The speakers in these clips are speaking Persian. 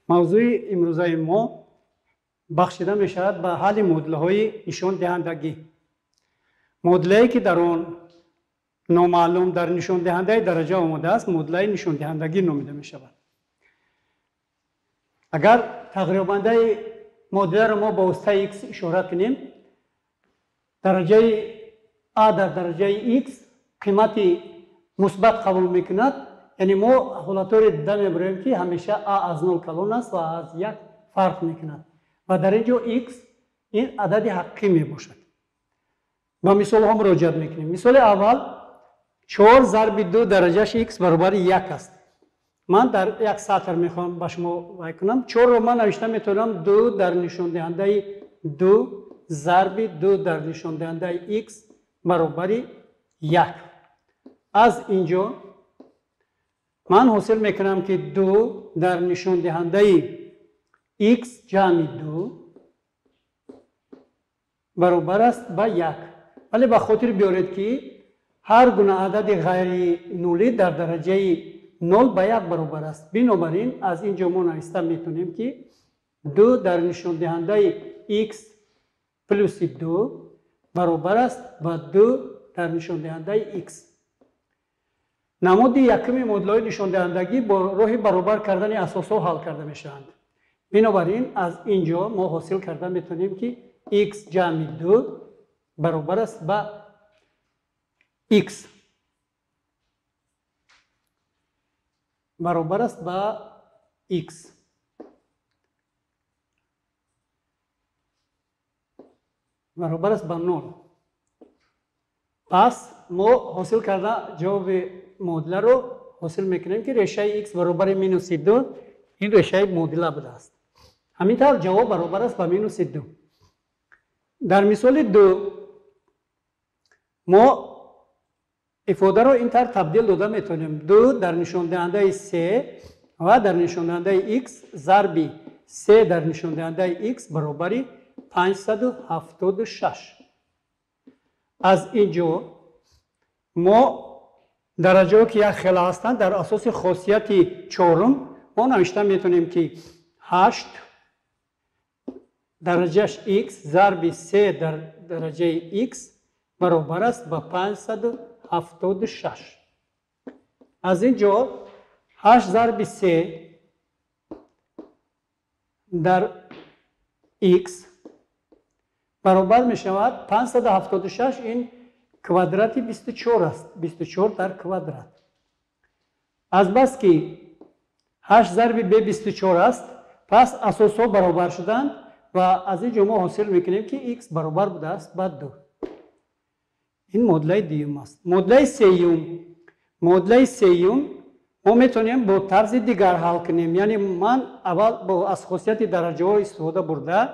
موضوع امروزه ما بخشیده می شود به حل معادله های نشان دهندگی. معادله‌ای که در آن نامعلوم در نشان دهنده درجه آمده است معادله نشان دهندگی نامیده می شود. اگر تقریباً معادله را ما با واسطه x اشاره کنیم، درجه a در درجه x قیمتی مثبت قبول میکند، یعنی ما حالتور دیده میبریم که همیشه a از 0 کلان است و از 1 فرق میکند و در اینجا x این عدد حقیقی میباشد. با مثال ها مراجعه میکنیم. مثال اول 4 ضرب 2 درجهش x برابر 1 است. من در یک سطر میخوام با شما وای کنم. 4 رو من نوشته میتونم 2 در نشان دهنده 2 ضرب 2 در نشان دهنده x برابر 1. از اینجا من حاصل میکنم که 2 در نشان دهنده x جمع 2 برابر است با 1. ولی به خاطر بیارید که هر گونه عدد غیر نولی در درجه 0 به 1 برابر است. بنابراین از اینجا ما نوشته میتونیم که 2 در نشان دهنده x پلس 2 برابر است با 2 در نشان دهنده x. نمود یکم معادله نشان دهندگی با راه برابر کردن اساس‌ها حل کرده میشوند. بنابراین از اینجا ما حاصل کرده میتونیم که x جمع 2 برابر است با x برابر است با x برابر است با 0. پس ما حاصل کرده جواب معادله رو حاصل میکنیم که ریشه x برابر مینوس 2 این ریشه معادله بوده است. همینطور جواب برابر است با مینوس 2. در مثال 2 ما افاده رو اینطور تبدیل داده میتونیم. 2 در نشان دهنده 3 و در نشان دهنده x ضرب 3 در نشان دهنده x برابر 576. از اینجا ما درجه که یک خیلی هستند در اساس خاصیت چهارم ما نوشته میتونیم که 8 درجهش x ضرب 3 در درجه x برابر است با 576. از اینجا 8 ضرب 3 در x برابر می شود 576. این کوادرات 24 است. 24 در کوادرات. از بس که 8 ضرب 24 است پس اساس ها برابر شدند و از اینجا ما حاصل میکنیم که x برابر بوده است با 2. این معادله دوم است. معادله سوم ما میتونیم با طرز دیگر حل کنیم. یعنی من اول با از خاصیت درجه ها استفاده برده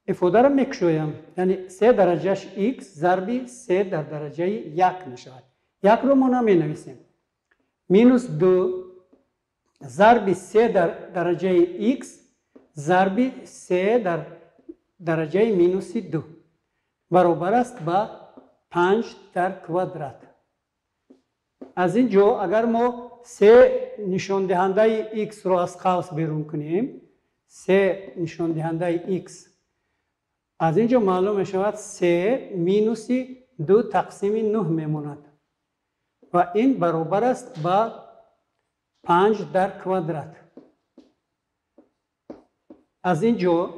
افاده را میکشویم. یعنی 3 درجهش x ضرب 3 در درجه 1 میشود. 1 رو ما نمی نویسیم. مینوس 2 ضرب 3 در درجه x ضرب 3 در درجه مینوس 2 برابر است با 5 در کوادرات. از اینجا اگر ما 3 نشان دهنده x رو از قوس بیرون کنیم، 3 نشان دهنده x از اینجا معلوم شود 3 مینوس 2 تقسیم 9 میموند و این برابر است با 5 در کوادرات. از اینجا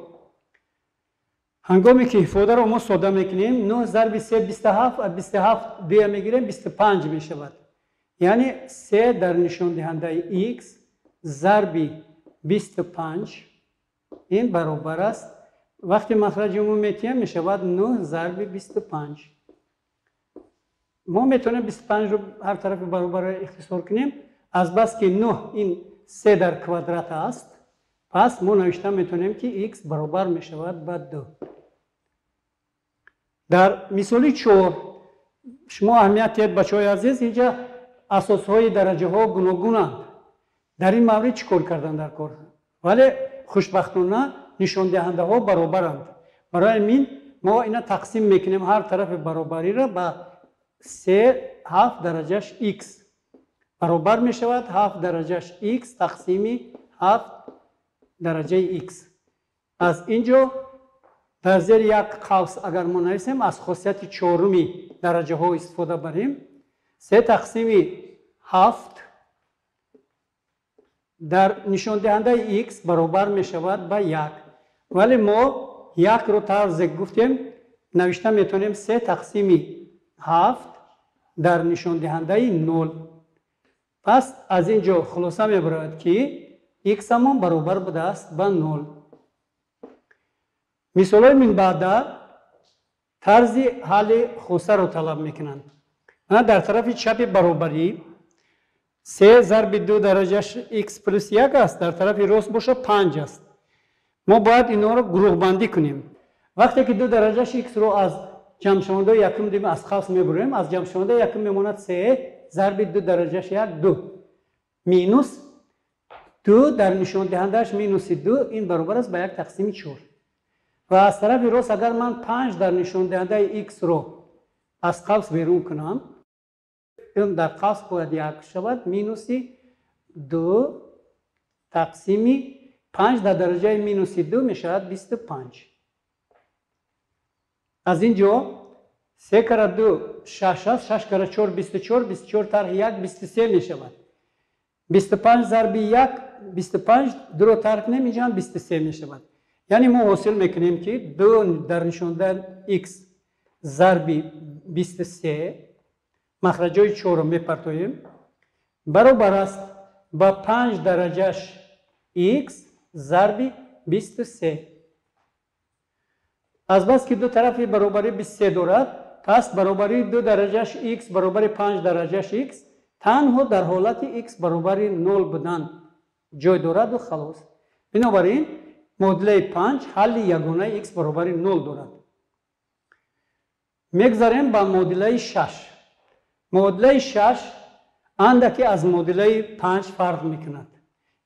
هنگامی که افاده رو ما ساده میکنیم 9 ضرب 3 27 و 27 2 میگیریم 25 میشود. یعنی 3 در نشان دهنده x ضرب 25 این برابر است وقتی مخرج عمومی میتیم میشود 9 ضرب 25. ما میتونیم 25 رو هر طرف برابر اختصار کنیم. از بس که 9 این 3 در کوادرات است پس ما نوشته میتونیم که x برابر میشود با 2. در مثال 4 شما اهمیت دید بچه‌های عزیز اینجا اساس های درجه ها گوناگونند. در این مورد چیکار کردن در کار؟ ولی خوشبختانه نشان دهنده ها برابرند. برای این ما اینا تقسیم میکنیم هر طرف برابری را با 3 7 درجهش x برابر می شود 7 درجهش x تقسیم 7 درجه x. از اینجا در زیر یک قوس اگر ما نویسیم از خاصیت چهارمی درجه ها استفاده بریم. 3 تقسیم 7 در نشان دهنده x برابر می شود با 1. ولی ما 1 رو طرز گفتیم نوشته میتونیم 3 تقسیم 7 در نشان دهنده 0. پس از اینجا خلاصه میبرد که x همون برابر بوده است با 0. مثال من بعد طرز حل خاصه رو طلب میکنند. در طرف چپ برابری 3 ضرب 2 درجهش x پلس 1 است. در طرف راست باشه 5 است. ما باید اینا رو گروه بندی کنیم. وقتی که 2 درجهش x رو از جمع شونده یکم دیم از قوس میبریم، از جمع شونده یکم میموند 3 ضرب 2 درجهش 1 2 مینوس 2 در نشان دهندهش مینوس 2 این برابر است با 1 تقسیم 4. و از طرف راست اگر من 5 در نشان دهنده x رو از قوس بیرون کنم، این در قوس باید 1 شود مینوس 2 تقسیم 5 در درجه مینوس 2 می شود 25. از اینجا 3 کره 2 6 است، 6 کره 4 24 24 طرح 1 23 می شود. 25 ضرب 1 25 2 رو ترک نمی جان 23 می شود. یعنی ما حاصل میکنیم که 2 در نشانده x ضرب 23 مخرجای 4 رو میپرتویم برابر است با 5 درجهش x ضرب 23. از بس که دو طرفی برابری 23 دارد، پس برابری 2 درجهش x برابر 5 درجهش x تنها در حالت x برابر 0 بودن جای دارد و خلاص. بنابراین معادله 5 حل یگانه x برابر 0 دارد. میگذاریم با معادله 6. معادله 6 اندکی از معادله 5 فرق میکند.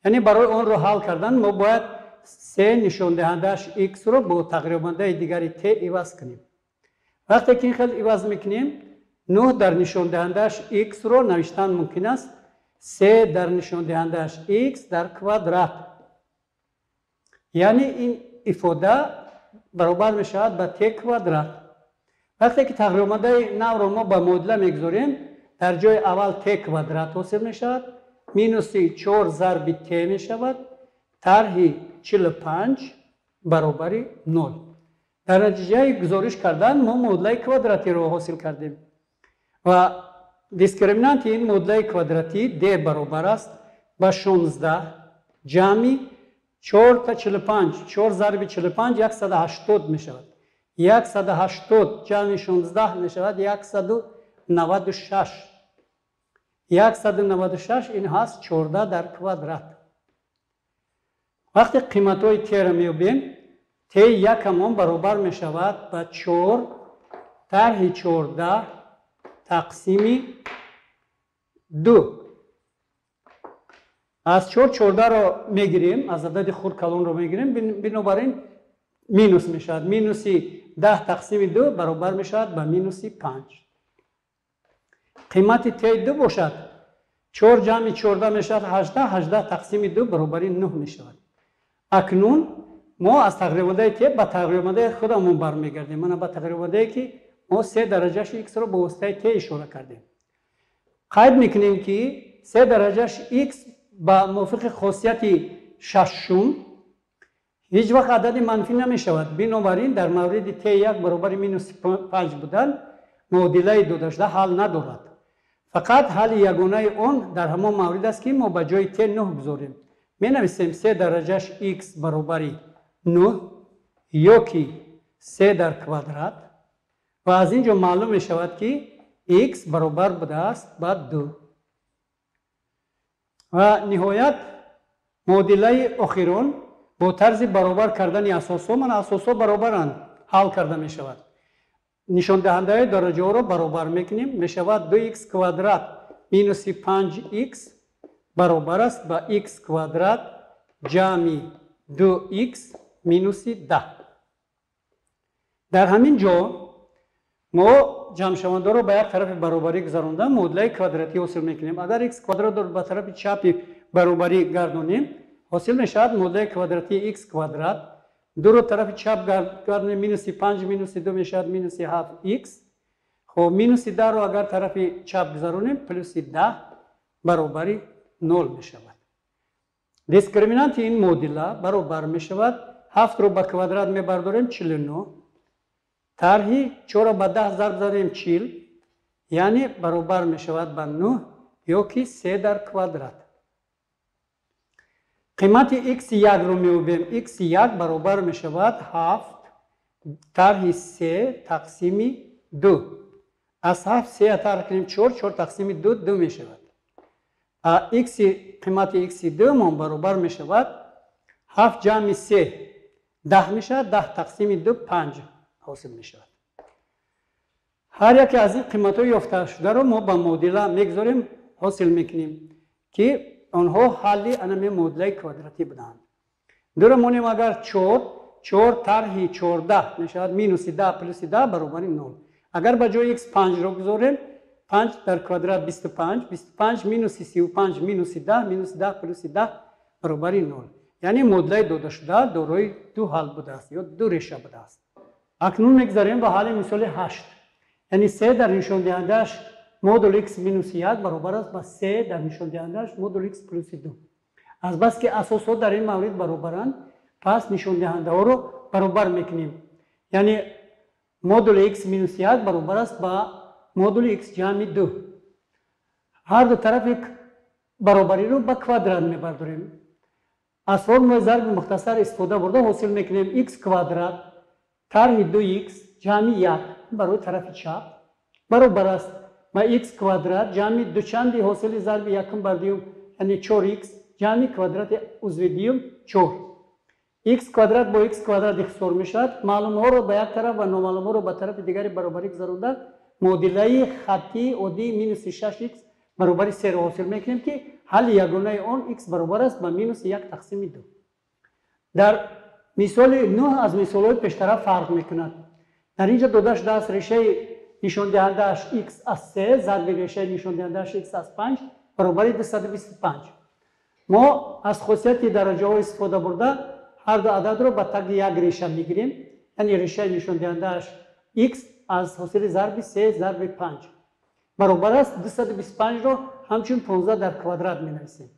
یعنی برای اون رو حل کردن ما باید 3 نشان دهندهش x رو با تقریبانده دیگری t عوض کنیم. وقتی که این خیلی عوض میکنیم 9 در نشان دهندهش x رو نوشتن ممکن است 3 در نشان دهندهش x در کوادرات. یعنی این افاده برابر می شود با t کوادرات. وقتی که تقریبانده 9 رو ما با معادله میگذاریم در جای اول t کوادرات حاصل می شود مینوس 4 ضرب t می شود طرح 45 برابر 0. در نتیجه گزارش کردن ما معادله کوادراتی رو حاصل کردیم و دیسکریمینانت این معادله کوادراتی d برابر است با 16 جمع 4 تا 45 4 ضرب 45 180 می شود. 180 جمع 16 می شود 196. 196 این هست 14 در کوادرات. وقتی قیمت های ت را میابیم ت یک همان برابر می شود با 4 طرح 14 تقسیم 2. از 4 14 رو میگیریم، از عدد خود کلون رو میگیریم، بنابراین مینوس می شود. مینوس 10 تقسیم 2 برابر می شود با مینوس 5. قیمت ت 2 باشد 4 جمع 14 می شود 18 18 تقسیم 2 برابر 9 می شود. اکنون ما از تقریبانده ت به تقریبانده خودمون برمیگردیم. من به تقریبانده که ما 3 درجهش x رو به واسطه ت اشاره کردیم. قید میکنیم که 3 درجهش x با موافق خاصیت ششم هیچ وقت عدد منفی نمی شود. بنابراین در مورد ت 1 برابر مینوس 5 بودن معادله 2 داشته حل ندارد. فقط حل یگانه اون در همان مورد است که ما به جای ت 9 بذاریم. می نویسیم 3 درجهش x برابر 9 یا که 3 در کوادرات و از اینجا معلوم می شود که x برابر بوده است با 2. و نهایت معادله اخیرون با طرز برابر کردن اساسا من اساسا برابرند حل کرده می شود. نشان دهنده درجه رو برابر میکنیم می شود 2x کوادرات مینوس 5x برابر است با x کوادرات جمع 2x مینوس 10. در همین جا ما جمع‌شونده رو به یک طرف برابری گذراندم معادله کوادراتی حاصل میکنیم. اگر x کوادرات رو به طرف چپی برابری گردونیم حاصل میشود معادله کوادراتی x کوادرات. دو رو طرف چپ گردونیم مینوس 5 مینوس 2 میشود مینوس 7x. خب مینوس 10 رو اگر طرف چپ گذرونیم پلوس 10 برابری 0 میشود. دیسکریمینانت این معادله برابر میشود 7 رو به کوادرات میبرداریم 49. طرحی 4 به 10 ضرب زدیم 40 یعنی برابر میشود به 9 یا که 3 در کوادرات. قیمت x1 رو میابیم x1 برابر میشود 7 طرح 3 تقسیم 2. از 7 3 طرح کنیم 4 تقسیم 2 میشود. قیمت x2 من برابر میشود 7 جمع 3 10 میشود 10 تقسیم 2 5 حاصل میشود. هر یک از این قیمت های یافته شده رو ما با معادله میگذاریم حاصل میکنیم که آنها حل انمی معادله کوادراتی بودند. دو مونیم اگر 4 طرح 14 میشود مینوس 10 پلوس 10 برابر 0. اگر به جای x 5 رو بگذاریم 5 در کوادرات 25 مینوس 35 مینوس 10 پلوس 10 برابر 0. یعنی معادله داده شده دارای دو حل بوده است یا دو ریشه بوده است. اکنون میگذاریم به حل مثال 8. یعنی 3 در نشان دهنده‌اش مودول x مینوس 1 برابر است با 3 در نشان دهنده‌اش مودول x پلوس 2. از بس که اساسات در این مورد برابرند پس نشان دهنده ها رو برابر میکنیم. یعنی مودول x مینوس 1 برابر است با مودول x جمع 2. هر دو طرف برابری رو به کوادرات میبرداریم. از فرم ضرب مختصر استفاده برده حاصل میکنیم x کوادرات طرح 2x جمع 1 برای طرف چپ برابر است با x کوادرات جمع دو چندی حاصل ضرب یکم بر دیوم یعنی 4x جمع کوادرات عضو دیوم 4. x کوادرات با x کوادرات اختصار میشود. معلوم ها رو به یک طرف و نامعلوم ها رو به طرف دیگری برابری گذرانده معادله خطی عادی مینوس 6x برابر 3 را حاصل میکنیم که حل یگانه آن x برابر است با مینوس 1 تقسیم 2. در مثال 9 از مثال های پیشتر فرق میکند. در اینجا داده شده است ریشه نشان دهنده‌اش x از 3 ضرب ریشه نشان دهنده‌اش x از 5 برابر 225. ما از خاصیت درجه ها استفاده برده هر دو عدد رو به تگ یک ریشه میگیریم. یعنی ریشه نشان دهنده‌اش x از حاصل ضرب 3 ضرب 5 برابر است 225 رو همچون 15 در کوادرات می نویسیم.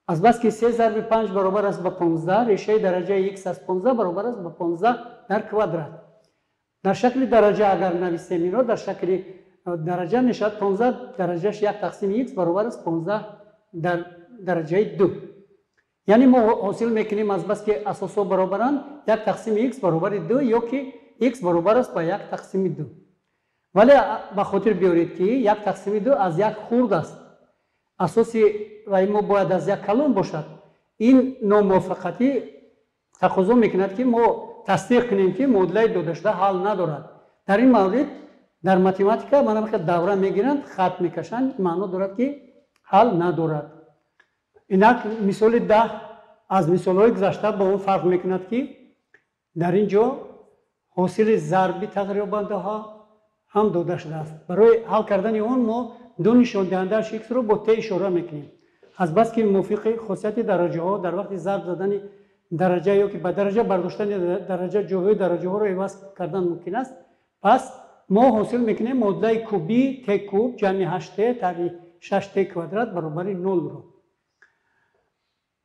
از بس که 3 ضرب 5 برابر است به 15 ریشه درجه x از 15 برابر است به 15 در کوادرات. در شکل درجه اگر نویسیم این رو در شکل درجه میشد 15 درجهش 1 تقسیم x برابر است 15 در درجه 2. یعنی ما حاصل میکنیم از بس که اساسا برابرند 1 تقسیم x برابر 2 یا که x برابر است با 1 تقسیم 2. ولی به خاطر بیارید که 1 تقسیم 2 از 1 خورد است. اساسی و ما باید از 1 کلان باشد. این ناموافقتی تقاضا میکند که ما تصدیق کنیم که معادله داده شده حل ندارد. در این مورد در متماتیکا منم که دوره میگیرند خط میکشند معنا دارد که حل ندارد. اینک مثال 10 از مثال های گذشته با اون فرق میکند که در اینجا حاصل ضربی تقریبا ها هم داده شده است. برای حل کردن اون ما دو نشان دهنده x رو با ت اشاره میکنیم. از بس که موافق خاصیت درجه ها در وقت ضرب زدن درجه یا که به درجه برداشتن درجه جوهری درجه ها رو عوض کردن ممکن است. پس ما حاصل میکنیم معادله کوبی ت کوب جمع 8t تقریبا 6t کوادرات برابر 0 رو.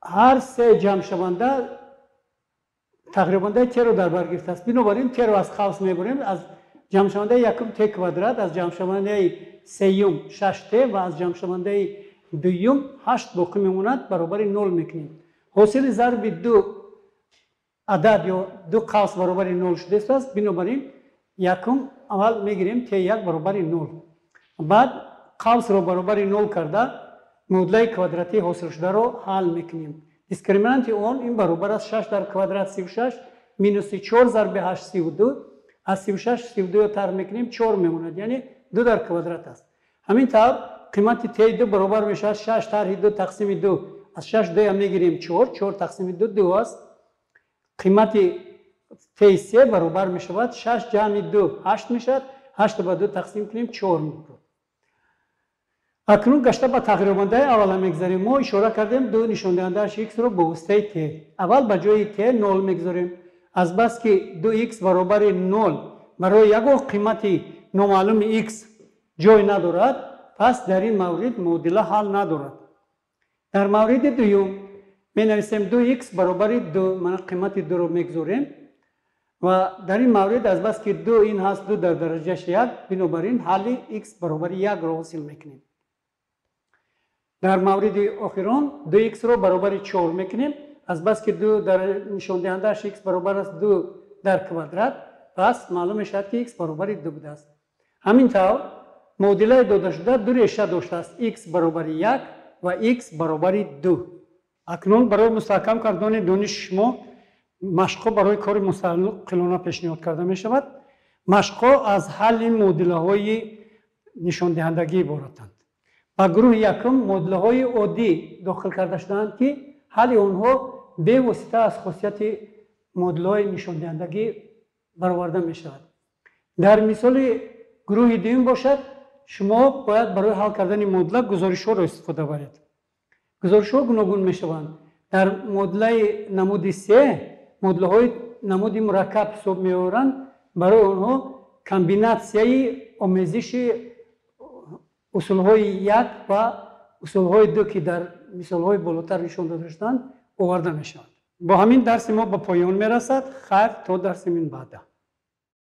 هر سه جمع شونده تقریبا ت رو در بر گرفته است. بنابراین ت رو از خاص میبریم از جمع شونده یکم ت کوادرات از جمع شونده سیوم 6t و از جمع شونده دوم 8 باقی میموند برابر 0 میکنیم. حاصل ضرب دو عدد یا دو قوس برابر 0 شده است. بنابراین یکم اول میگیریم ت 1 برابر 0. بعد قوس رو برابر 0 کرده معادله کوادراتی حاصل شده رو حل میکنیم. دیسکریمینانت اون این برابر است 6 در کوادرات 36 مینوس 4 ضرب 8 32. از 36 32 طرح میکنیم 4 میموند یعنی 2 در کوادرات است. همین طور قیمت ت 2 برابر میشه 6 طرح 2 تقسیم 2 از 6 2 هم میگیریم 4 تقسیم 2 است. قیمت ت 3 برابر میشود 6 جمع 2 8 میشود 8 به 2 تقسیم کنیم 4 میگیرد. اکنون گشته به تقریبانده اول میگذاریم. ما اشاره کردیم دو نشان دهنده x رو به واسطه t. اول به جای t 0 میگذاریم. از بس که 2x برابر 0 برای یک قیمتی نامعلوم x جای ندارد، پس در این مورد معادله حل ندارد. در مورد دوم می نویسیم 2x برابر 2 من قیمت 2 رو میگذاریم و در این مورد از بس که 2 این هست 2 در درجهش 1، بنابراین حل x برابر 1 رو حاصل میکنیم. در مورد آخران 2x رو برابر 4 میکنیم. از بس که 2 در نشان دهندهش x برابر است 2 در کوادرات، پس معلوم شد که x برابر 2 بوده است. همینطور معادله داده شده دو ریشه داشته است، x برابر 1 و x برابر 2. اکنون برای مستحکم کردن دانش شما مشق‌ها برای کار مستقلانه پیشنهاد کرده می شود. مشق‌ها از حل این معادله های نشان دهندگی عبارتند. و گروه یکم معادله های عادی داخل کرده شدند که حل آنها به واسطه از خاصیت معادله های نشان دهندگی برآورده می شود. در مثال گروه دوم باشد، شما باید برای حل کردن معادله گزارش ها را استفاده برید. گزارش ها گوناگون می شوند. در معادله نمود 3 معادله های نمود مرکب حساب می آورند. برای آنها کامبیناسیون آمیزش اصول های 1 و اصول های 2 که در مثال های بالاتر نشان داده شدند آورده می شوند. با همین درس ما به پایان می رسد. خیر تا درس من بعد.